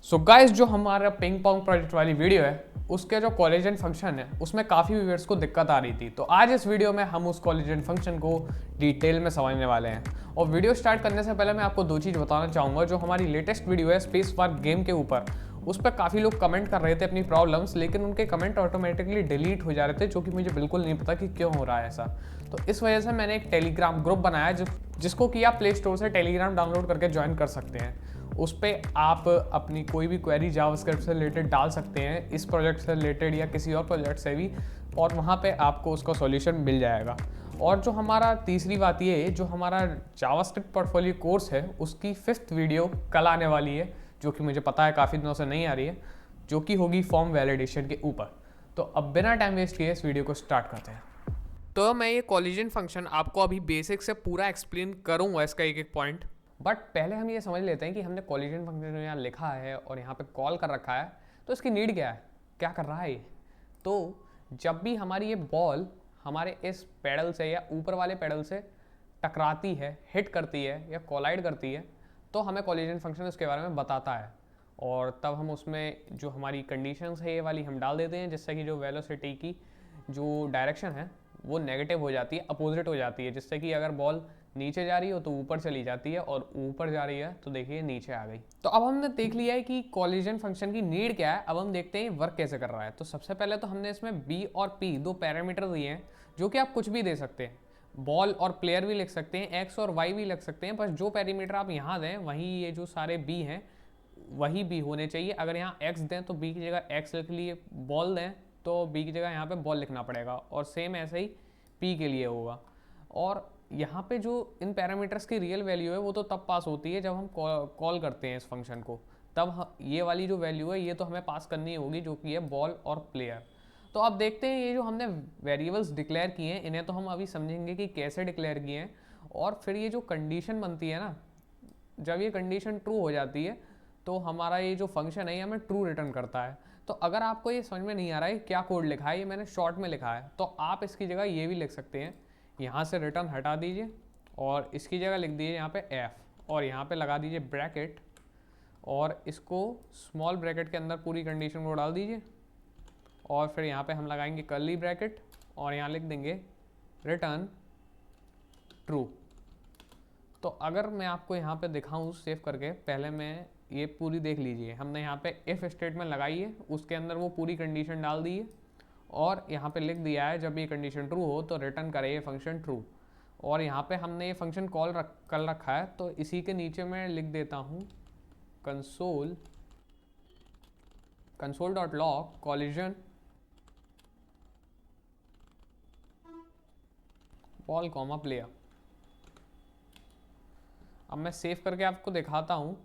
So guys, जो हमारा ping pong project वाली वीडियो है उसके जो कोलिजन फंक्शन है उसमें काफ़ी व्यूअर्स को दिक्कत आ रही थी। तो आज इस वीडियो में हम उस कोलिजन फंक्शन को डिटेल में समझने वाले हैं। और वीडियो स्टार्ट करने से पहले मैं आपको दो चीज़ बताना चाहूँगा। जो हमारी लेटेस्ट वीडियो है स्पेस वार गेम के ऊपर, उस पर काफ़ी लोग कमेंट कर रहे थे अपनी प्रॉब्लम्स, लेकिन उनके कमेंट ऑटोमेटिकली डिलीट हो जा रहे थे, जो कि मुझे बिल्कुल नहीं पता कि क्यों हो रहा है ऐसा। तो इस वजह से मैंने एक टेलीग्राम ग्रुप बनाया जिसको कि आप प्ले स्टोर से टेलीग्राम डाउनलोड करके ज्वाइन कर सकते हैं। उस पर आप अपनी कोई भी क्वेरी जावास्क्रिप्ट से रिलेटेड डाल सकते हैं, इस प्रोजेक्ट से रिलेटेड या किसी और प्रोजेक्ट से भी, और वहाँ पे आपको उसका सॉल्यूशन मिल जाएगा। और जो हमारा तीसरी बात ये है, जो हमारा जावास्क्रिप्ट पोर्टफोलियो कोर्स है उसकी 5th वीडियो कल आने वाली है, जो कि मुझे पता है काफ़ी दिनों से नहीं आ रही है, जो कि होगी फॉर्म वैलिडेशन के ऊपर। तो अब बिना टाइम वेस्ट किए इस वीडियो को स्टार्ट करते हैं। तो मैं ये कोलिजन फंक्शन आपको अभी बेसिक से पूरा एक्सप्लेन करूँगा, इसका एक एक पॉइंट। बट पहले हम ये समझ लेते हैं कि हमने कोलिजन फंक्शन यहाँ लिखा है और यहाँ पे कॉल कर रखा है, तो इसकी नीड क्या है, क्या कर रहा है ये। तो जब भी हमारी ये बॉल हमारे इस पेडल से या ऊपर वाले पेडल से टकराती है, हिट करती है या कोलाइड करती है, तो हमें कोलिजन फंक्शन उसके बारे में बताता है। और तब हम उसमें जो हमारी कंडीशंस है ये वाली हम डाल देते हैं, जिससे कि जो वेलोसिटी की जो डायरेक्शन है वो नेगेटिव हो जाती है, अपोजिट हो जाती है, जिससे कि अगर बॉल नीचे जा रही हो तो ऊपर चली जाती है, और ऊपर जा रही है तो देखिए नीचे आ गई। तो अब हमने देख लिया है कि कोलिजन फंक्शन की नीड क्या है। अब हम देखते हैं वर्क कैसे कर रहा है। तो सबसे पहले तो हमने इसमें बी और पी दो पैरामीटर दिए हैं, जो कि आप कुछ भी दे सकते हैं। बॉल और प्लेयर भी लिख सकते हैं, एक्स और वाई भी लिख सकते हैं, बस जो पैरामीटर आप यहाँ दें वही ये जो सारे बी हैं वही बी होने चाहिए। अगर यहाँ एक्स दें तो बी की जगह एक्स लिख लिए, बॉल दें तो बी की जगह यहाँ पे बॉल लिखना पड़ेगा, और सेम ऐसे ही पी के लिए होगा। और यहाँ पे जो इन पैरामीटर्स की रियल वैल्यू है वो तो तब पास होती है जब हम कॉल करते हैं इस फंक्शन को, तब ये वाली जो वैल्यू है ये तो हमें पास करनी होगी, जो कि है बॉल और प्लेयर। तो अब देखते हैं ये जो हमने वेरिएबल्स डिक्लेयर किए हैं इन्हें तो हम अभी समझेंगे कि कैसे डिक्लेयर किए हैं। और फिर ये जो कंडीशन बनती है ना, जब ये कंडीशन ट्रू हो जाती है तो हमारा ये जो फंक्शन है ये हमें ट्रू रिटर्न करता है। तो अगर आपको ये समझ में नहीं आ रहा है क्या कोड लिखा है, ये मैंने शॉर्ट में लिखा है, तो आप इसकी जगह ये भी लिख सकते हैं। यहाँ से रिटर्न हटा दीजिए और इसकी जगह लिख दीजिए यहाँ पे एफ, और यहाँ पे लगा दीजिए ब्रैकेट, और इसको स्मॉल ब्रैकेट के अंदर पूरी कंडीशन को डाल दीजिए, और फिर यहाँ पे हम लगाएंगे कर्ली ब्रैकेट, और यहाँ लिख देंगे रिटर्न ट्रू। तो अगर मैं आपको यहाँ पे दिखाऊँ सेव करके, पहले मैं ये पूरी देख लीजिए। हमने यहाँ पे इफ़ स्टेटमेंट लगाई है, उसके अंदर वो पूरी कंडीशन डाल दी है, और यहाँ पे लिख दिया है जब ये कंडीशन ट्रू हो तो रिटर्न करे ये फंक्शन ट्रू। और यहाँ पे हमने ये फंक्शन कॉल कर रखा है, तो इसी के नीचे मैं लिख देता हूँ console dot log collision ball comma player. अब मैं सेव करके आपको दिखाता हूँ,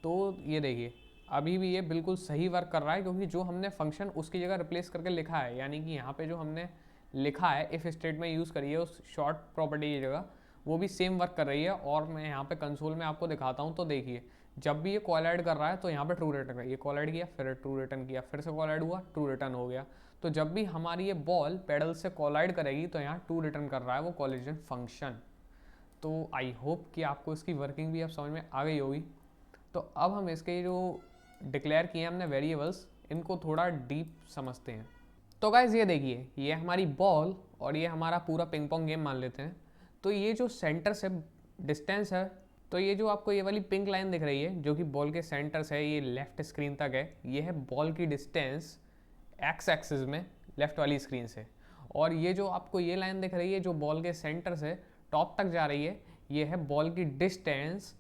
तो ये देखिए अभी भी ये बिल्कुल सही वर्क कर रहा है, क्योंकि जो हमने फंक्शन उसकी जगह रिप्लेस करके लिखा है, यानी कि यहाँ पे जो हमने लिखा है इफ़ स्टेटमेंट यूज़ करिए उस शॉर्ट प्रॉपर्टी की जगह, वो भी सेम वर्क कर रही है। और मैं यहाँ पे कंसोल में आपको दिखाता हूँ, तो देखिए जब भी ये कॉलाइड कर रहा है तो यहाँ पे ट्रू रिटर्न कर, ये कॉलाइड किया फिर ट्रू रिटर्न किया, फिर से कॉलाइड हुआ ट्रू रिटर्न हो गया। तो जब भी हमारी ये बॉल पेडल से कॉलाइड करेगी तो यहाँ ट्रू रिटर्न कर रहा है वो कोलिजन फंक्शन। तो आई होप कि आपको इसकी वर्किंग भी अब समझ में आ गई होगी। तो अब हम इसके जो डिक्लेयर किए हमने वेरिएबल्स, इनको थोड़ा डीप समझते हैं। तो गाइज ये देखिए, ये हमारी बॉल और ये हमारा पूरा पिंग पोंग गेम मान लेते हैं। तो ये जो सेंटर से डिस्टेंस है, तो ये जो आपको ये वाली पिंक लाइन दिख रही है जो कि बॉल के सेंटर से ये लेफ्ट स्क्रीन तक है, ये है बॉल की डिस्टेंस एक्स एक्सिस में लेफ्ट वाली स्क्रीन से। और ये जो आपको ये लाइन दिख रही है जो बॉल के सेंटर से टॉप तक जा रही है, ये है बॉल की डिस्टेंस,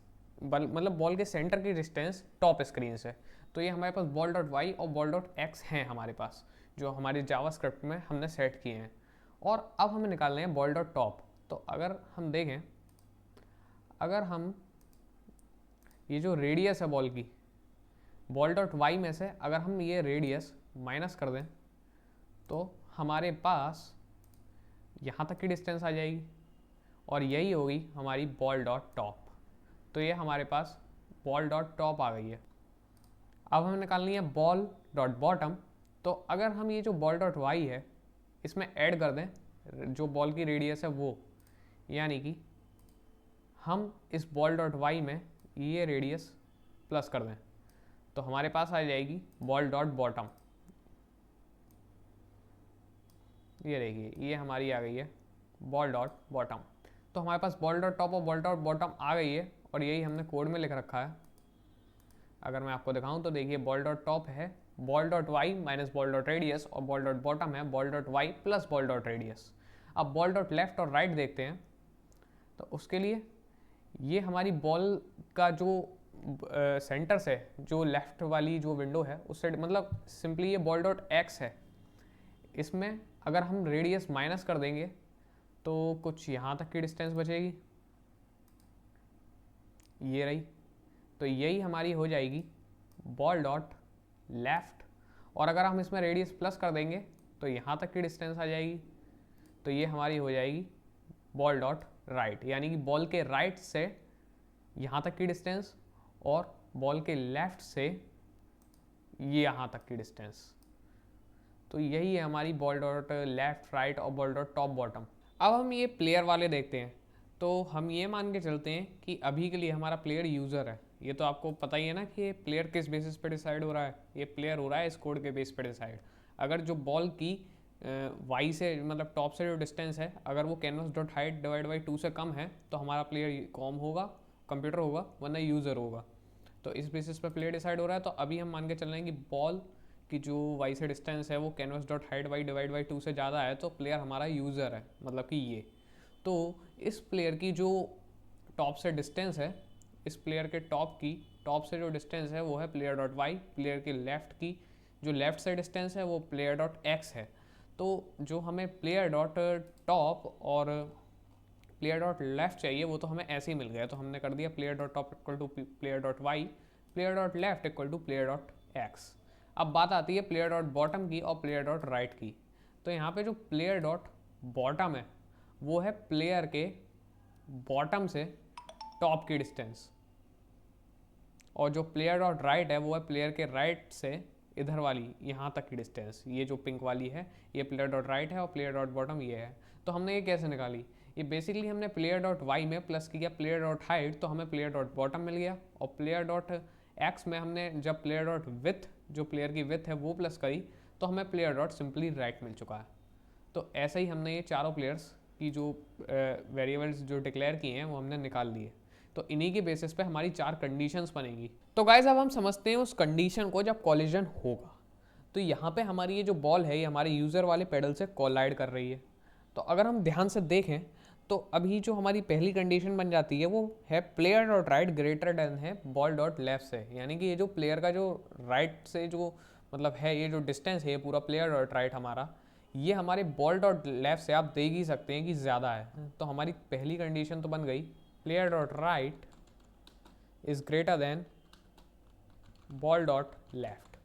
मतलब बॉल के सेंटर की डिस्टेंस टॉप स्क्रीन से। तो ये हमारे पास बॉल डॉट वाई और बॉल डॉट एक्स हैं हमारे पास, जो हमारे जावास्क्रिप्ट में हमने सेट किए हैं। और अब हमें निकालने हैं बॉल डॉट टॉप। तो अगर हम देखें, अगर हम ये जो रेडियस है बॉल की, बॉल डॉट वाई में से अगर हम ये रेडियस माइनस कर दें तो हमारे पास यहाँ तक की डिस्टेंस आ जाएगी, और यही होगी हमारी बॉल डॉट टॉप। तो ये हमारे पास बॉल डॉट टॉप आ गई है। अब हमें निकालनी है बॉल डॉट बॉटम। तो अगर हम ये जो बॉल डॉट वाई है इसमें ऐड कर दें जो बॉल की रेडियस है वो, यानी कि हम इस बॉल डॉट वाई में ये रेडियस प्लस कर दें, तो हमारे पास आ जाएगी बॉल डॉट बॉटम। ये देखिए ये हमारी आ गई है बॉल डॉट बॉटम। तो हमारे पास बॉल डॉट टॉप और बॉल डॉट बॉटम आ गई है और यही हमने कोड में लिख रखा है। अगर मैं आपको दिखाऊं तो देखिए बॉल डॉट टॉप है ball dot y minus ball dot radius और बॉल डॉट बॉटम है ball dot y plus ball dot radius. अब बॉल डॉट लेफ्ट और राइट देखते हैं। तो उसके लिए ये हमारी बॉल का जो सेंटर से जो लेफ्ट वाली जो विंडो है उससे मतलब सिंपली ये बॉल डॉट एक्स है। इसमें अगर हम रेडियस माइनस कर देंगे तो कुछ यहाँ तक की डिस्टेंस बचेगी, ये रही। तो यही हमारी हो जाएगी बॉल डॉट लेफ्ट। और अगर हम इसमें रेडियस प्लस कर देंगे तो यहाँ तक की डिस्टेंस आ जाएगी। तो ये हमारी हो जाएगी बॉल डॉट राइट, यानी कि बॉल के राइट से यहाँ तक की डिस्टेंस और बॉल के लेफ्ट से ये यहाँ तक की डिस्टेंस। तो यही है हमारी बॉल डॉट लेफ्ट राइट और बॉल डॉट टॉप बॉटम। अब हम ये प्लेयर वाले देखते हैं। तो हम ये मान के चलते हैं कि अभी के लिए हमारा प्लेयर यूज़र है। ये तो आपको पता ही है ना कि ये प्लेयर किस बेसिस पे डिसाइड हो रहा है। ये प्लेयर हो रहा है इस कोड के बेस पे डिसाइड। अगर जो बॉल की वाई से मतलब टॉप से जो डिस्टेंस है अगर वो canvas dot height divide by 2 से कम है तो हमारा प्लेयर कॉम होगा, कंप्यूटर होगा, वरना यूज़र होगा। तो इस बेसिस पे प्लेयर डिसाइड हो रहा है। तो अभी हम मान के चल रहे हैं कि बॉल की जो वाई से डिस्टेंस है वो canvas dot height y divide by 2 से ज़्यादा है, तो प्लेयर हमारा यूज़र है, मतलब कि ये। तो इस प्लेयर की जो टॉप से डिस्टेंस है, इस प्लेयर के टॉप से जो डिस्टेंस है वो है प्लेयर डॉट वाई। प्लेयर के लेफ्ट की जो लेफ्ट से डिस्टेंस है वो प्लेयर डॉट एक्स है। तो जो हमें प्लेयर डॉट टॉप और प्लेयर डॉट लेफ्ट चाहिए वो तो हमें ऐसे ही मिल गया। तो हमने कर दिया player dot top equal to player dot y, player dot left equal to player dot x. अब बात आती है प्लेयर डॉट बॉटम की और प्लेयर डॉट राइट की। तो यहाँ पे जो प्लेयर डॉट बॉटम है वो है प्लेयर के बॉटम से टॉप की डिस्टेंस, और जो प्लेयर डॉट राइट है वो है प्लेयर के राइट से इधर वाली यहाँ तक की डिस्टेंस। ये जो पिंक वाली है ये प्लेयर डॉट राइट है और प्लेयर डॉट बॉटम ये है। तो हमने ये कैसे निकाली? ये बेसिकली हमने प्लेयर डॉट वाई में प्लस किया प्लेयर डॉट हाइट, तो हमें प्लेयर डॉट बॉटम मिल गया। और प्लेयर डॉट एक्स में हमने जब प्लेयर डॉट विथ जो प्लेयर की विथ है वो प्लस करी तो हमें प्लेयर डॉट सिंपली राइट मिल चुका है। तो ऐसे ही हमने ये चारों प्लेयर्स की जो वेरिएबल्स जो डिक्लेयर किए हैं वो हमने निकाल लिए। तो इन्हीं के बेसिस पे हमारी 4 कंडीशंस बनेंगी। तो गाइस अब हम समझते हैं उस कंडीशन को जब कॉलिजन होगा। तो यहाँ पे हमारी ये जो बॉल है ये हमारे यूज़र वाले पेडल से कोलाइड कर रही है। तो अगर हम ध्यान से देखें तो अभी जो हमारी पहली कंडीशन बन जाती है वो है player dot right greater than है बॉल डॉट लेफ्ट से, यानी कि ये जो प्लेयर का जो राइट से जो मतलब है ये जो डिस्टेंस है ये पूरा प्लेयर डॉट राइट हमारा ये हमारे बॉल डॉट लेफ्ट से आप देख ही सकते हैं कि ज़्यादा है। तो हमारी पहली कंडीशन तो बन गई player dot right is greater than ball dot left.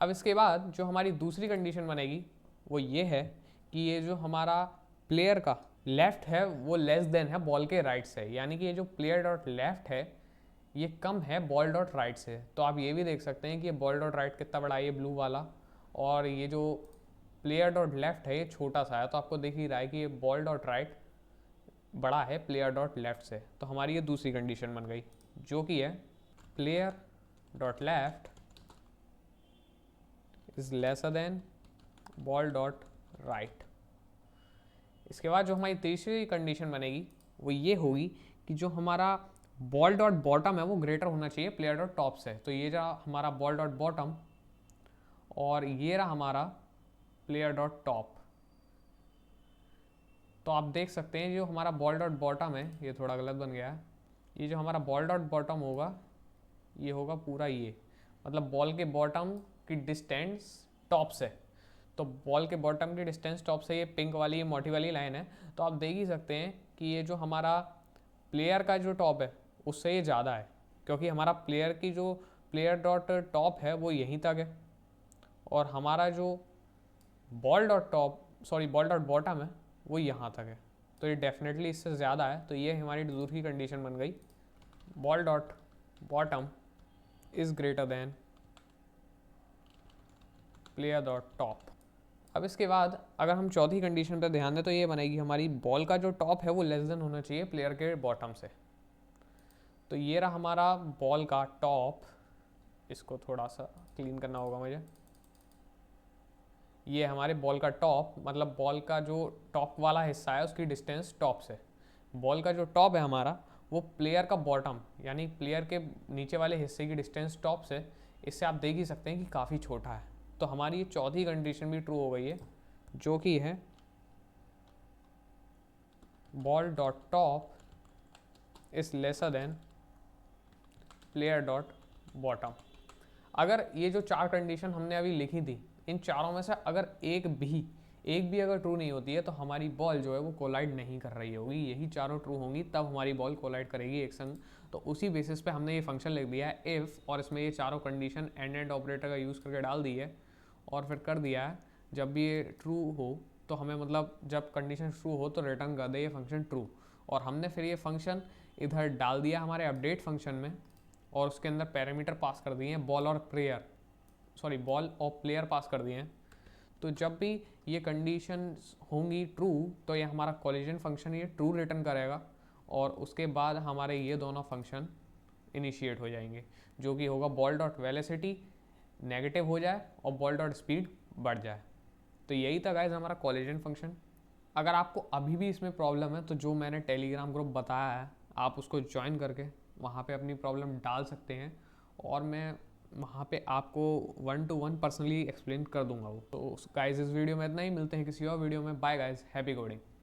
अब इसके बाद जो हमारी दूसरी कंडीशन बनेगी वो ये है कि ये जो हमारा प्लेयर का लेफ्ट है वो लेस देन है बॉल के राइट से, यानी कि ये जो प्लेयर डॉट लेफ्ट है ये कम है बॉल डॉट राइट से। तो आप ये भी देख सकते हैं कि ये बॉल डॉट राइट कितना बड़ा है, ये ब्लू वाला, और ये जो प्लेयर डॉट लेफ्ट है ये छोटा सा है। तो आपको दिख ही रहा है कि ये बॉल डॉट राइट बड़ा है प्लेयर डॉट लेफ्ट से। तो हमारी ये दूसरी कंडीशन बन गई जो कि है player dot left is lesser than ball dot right. इसके बाद जो हमारी तीसरी कंडीशन बनेगी वो ये होगी कि जो हमारा बॉल डॉट बॉटम है वो ग्रेटर होना चाहिए प्लेयर डॉट टॉप से। तो ये रहा हमारा बॉल डॉट बॉटम और ये रहा हमारा प्लेयर डॉट टॉप। तो आप देख सकते हैं जो हमारा बॉल डॉट बॉटम है ये थोड़ा गलत बन गया है। ये जो हमारा बॉल डॉट बॉटम होगा ये होगा पूरा ये, मतलब बॉल के बॉटम की डिस्टेंस टॉप से। तो बॉल के बॉटम की डिस्टेंस टॉप से ये पिंक वाली ये मोटी वाली लाइन है। तो आप देख ही सकते हैं कि ये जो हमारा प्लेयर का जो टॉप है उससे ये ज़्यादा है, क्योंकि हमारा प्लेयर की जो प्लेयर डॉट टॉप है वो यहीं तक है और हमारा जो बॉल डॉट बॉटम है वो यहाँ तक है। तो ये डेफिनेटली इससे ज़्यादा है। तो ये हमारी दूसरी कंडीशन बन गई ball dot bottom is greater than player dot top. अब इसके बाद अगर हम चौथी कंडीशन पर ध्यान दें तो ये बनेगी हमारी बॉल का जो टॉप है वो लेस देन होना चाहिए प्लेयर के बॉटम से। तो ये रहा हमारा बॉल का टॉप इसको थोड़ा सा क्लीन करना होगा मुझे। ये हमारे बॉल का टॉप, मतलब बॉल का जो टॉप वाला हिस्सा है उसकी डिस्टेंस टॉप से, बॉल का जो टॉप है हमारा वो प्लेयर का बॉटम यानी प्लेयर के नीचे वाले हिस्से की डिस्टेंस टॉप से, इससे आप देख ही सकते हैं कि काफ़ी छोटा है। तो हमारी ये चौथी कंडीशन भी ट्रू हो गई है, जो कि है ball dot top is lesser than player dot bottom. अगर ये जो चार कंडीशन हमने अभी लिखी थी, इन चारों में से अगर एक भी अगर ट्रू नहीं होती है तो हमारी बॉल जो है वो कोलाइड नहीं कर रही होगी। यही चारों ट्रू होंगी तब हमारी बॉल कोलाइड करेगी एक संग। तो उसी बेसिस पे हमने ये फंक्शन लिख दिया है इफ़, और इसमें ये चारों कंडीशन एंड ऑपरेटर का यूज़ करके डाल दी है और फिर कर दिया है जब भी ये ट्रू हो तो हमें, मतलब जब कंडीशन ट्रू हो तो रिटर्न कर दे ये फंक्शन ट्रू। और हमने फिर ये फंक्शन इधर डाल दिया हमारे अपडेट फंक्शन में और उसके अंदर पैरामीटर पास कर दिए हैं बॉल और प्लेयर पास कर दिए हैं। तो जब भी ये कंडीशन होंगी ट्रू तो ये हमारा कोलिजन फंक्शन ये ट्रू रिटर्न करेगा और उसके बाद हमारे ये दोनों फंक्शन इनिशिएट हो जाएंगे, जो कि होगा बॉल डॉट वेलोसिटी नेगेटिव हो जाए और बॉल डॉट स्पीड बढ़ जाए। तो यही था गाइज हमारा कोलिजन फंक्शन। अगर आपको अभी भी इसमें प्रॉब्लम है तो जो मैंने टेलीग्राम ग्रुप बताया है आप उसको ज्वाइन करके वहाँ पे अपनी प्रॉब्लम डाल सकते हैं और मैं वहाँ पे आपको 1 to 1 पर्सनली एक्सप्लेन कर दूंगा वो। तो गाइज इस वीडियो में इतना ही, मिलते हैं किसी और वीडियो में। Bye guys, happy coding.